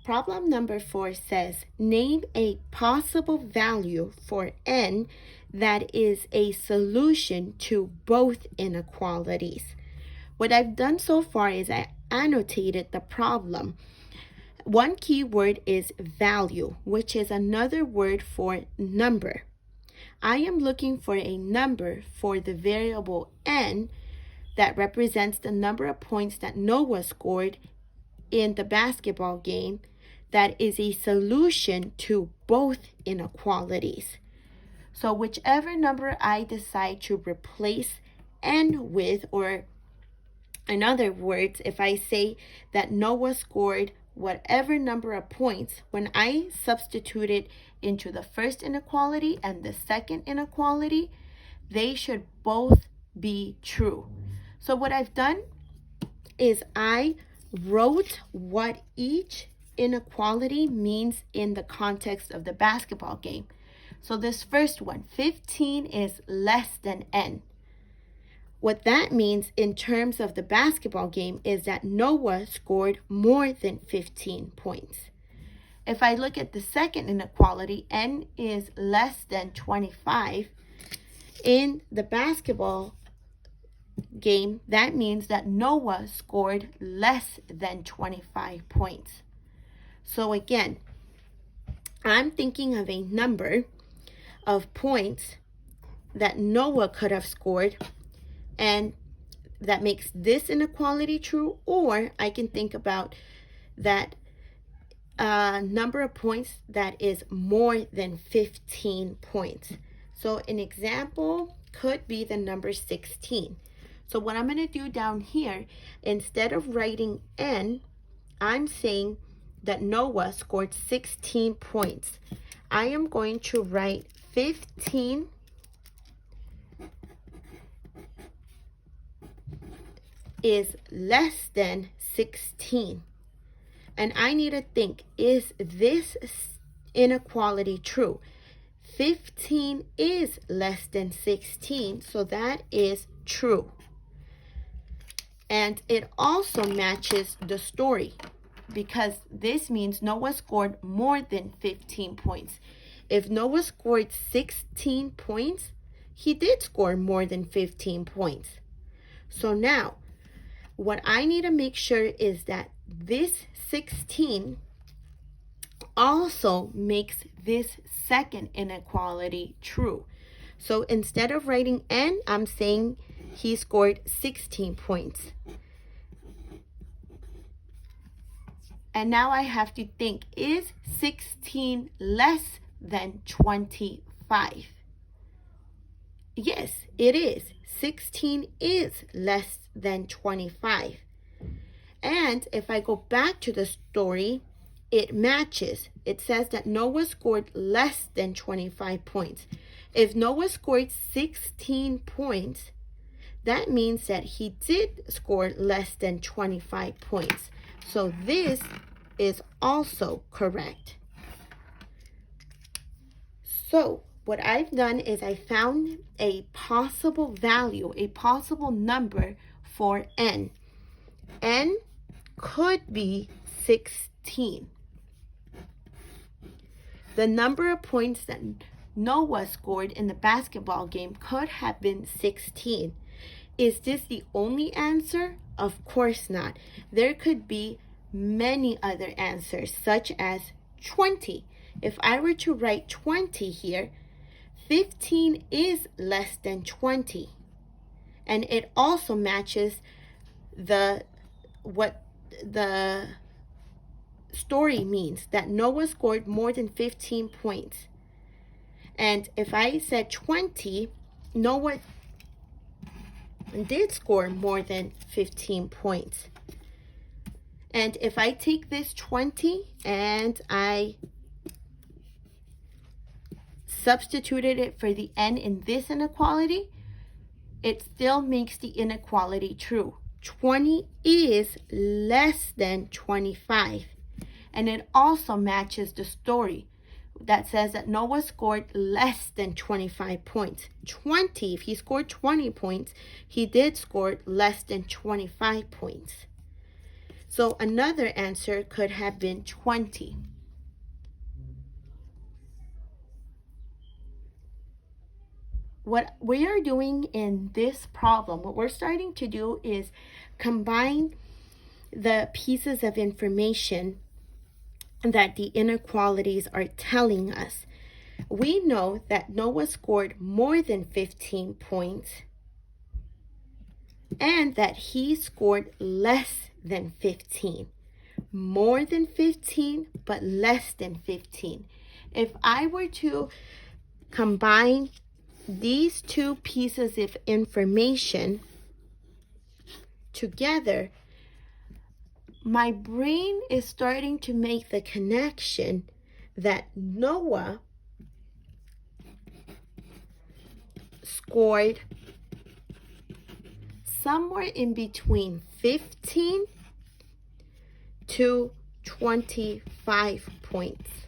Problem number 4 says, name a possible value for n that is a solution to both inequalities. What I've done so far is I annotated the problem. One key word is value, which is another word for number. I am looking for a number for the variable n that represents the number of points that Noah scored in the basketball game that is a solution to both inequalities. So whichever number I decide to replace n with, or in other words, if I say that Noah scored whatever number of points, when I substitute it into the first inequality and the second inequality, they should both be true. So what I've done is I wrote what each inequality means in the context of the basketball game. So this first one, 15 is less than n. What that means in terms of the basketball game is that Noah scored more than 15 points. If I look at the second inequality, n is less than 25. In the basketball game, that means that Noah scored less than 25 points. So again, I'm thinking of a number of points that Noah could have scored, and that makes this inequality true, or I can think about that number of points that is more than 15 points. So an example could be the number 16. So what I'm going to do down here, instead of writing n, I'm saying that Noah scored 16 points. I am going to write 15 is less than 16. And I need to think, is this inequality true? 15 is less than 16, so that is true. And it also matches the story, because this means Noah scored more than 15 points. If Noah scored 16 points, he did score more than 15 points. So now, what I need to make sure is that this 16 also makes this second inequality true. So instead of writing n, I'm saying he scored 16 points. And now I have to think, is 16 less than 25? Yes, it is. 16 is less than 25. And if I go back to the story, it matches. It says that Noah scored less than 25 points. If Noah scored 16 points, that means that he did score less than 25 points. So this is also correct. So what I've done is I found a possible value, a possible number for n. N could be 16. The number of points that Noah scored in the basketball game could have been 16. Is this the only answer? Of course not. There could be many other answers, such as 20. If I were to write 20 here, 15 is less than 20. And it also matches what the story means, that Noah scored more than 15 points. And if I said 20, Noah did score more than 15 points. And if I take this 20 and I substituted it for the n in this inequality, it still makes the inequality true. 20 is less than 25. And it also matches the story that says that Noah scored less than 25 points. 20, if he scored 20 points, he did score less than 25 points. So another answer could have been 20. What we are doing in this problem, what we're starting to do is combine the pieces of information that the inequalities are telling us. We know that Noah scored more than 15 points and that he scored less than 15. More than 15, but less than 15. If I were to combine these two pieces of information together, my brain is starting to make the connection that Noah scored somewhere in between 15 to 25 points.